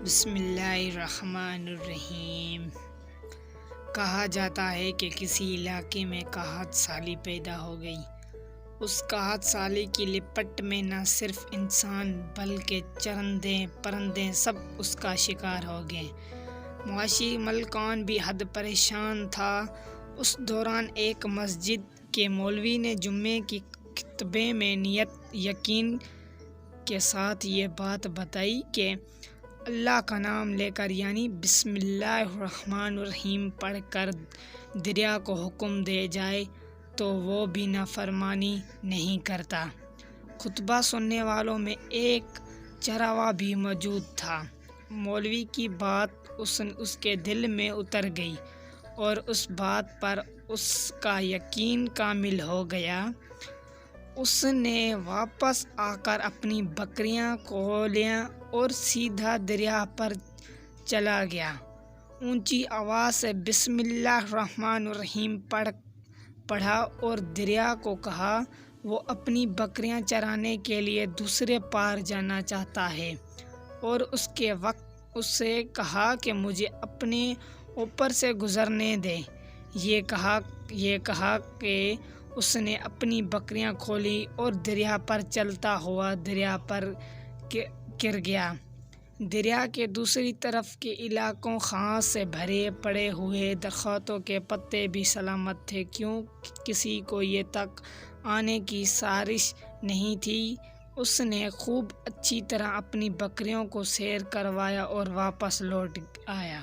بسم اللہ الرحمن الرحیم۔ کہا جاتا ہے کہ کسی علاقے میں قحط سالی پیدا ہو گئی۔ اس قحط سالی کی لپٹ میں نہ صرف انسان بلکہ چرندے پرندے سب اس کا شکار ہو گئے۔ معاشی ملکان بھی حد پریشان تھا۔ اس دوران ایک مسجد کے مولوی نے جمعے کی خطبے میں یقین کے ساتھ یہ بات بتائی کہ اللہ کا نام لے کر یعنی بسم اللہ الرحمن الرحیم پڑھ کر دریا کو حکم دے جائے تو وہ بھی نافرمانی نہیں کرتا۔ خطبہ سننے والوں میں ایک چرواہا بھی موجود تھا۔ مولوی کی بات اس کے دل میں اتر گئی اور اس بات پر اس کا یقین کامل ہو گیا۔ اس نے واپس آ کر اپنی بکریاں کھو لیں اور سیدھا دریا پر چلا گیا۔ اونچی آواز سے بسم اللہ الرحمن الرحیم پڑھا اور دریا کو کہا وہ اپنی بکریاں چرانے کے لیے دوسرے پار جانا چاہتا ہے، اور اس کے وقت اسے کہا کہ مجھے اپنے اوپر سے گزرنے دے۔ یہ کہا کہ اس نے اپنی بکریاں کھولی اور دریا پر چلتا ہوا دریا پر گر گیا۔ دریا کے دوسری طرف کے علاقوں گھاس سے بھرے پڑے ہوئے درختوں کے پتے بھی سلامت تھے، کیونکہ کسی کو یہ تک آنے کی سازش نہیں تھی۔ اس نے خوب اچھی طرح اپنی بکریوں کو سیر کروایا اور واپس لوٹ آیا۔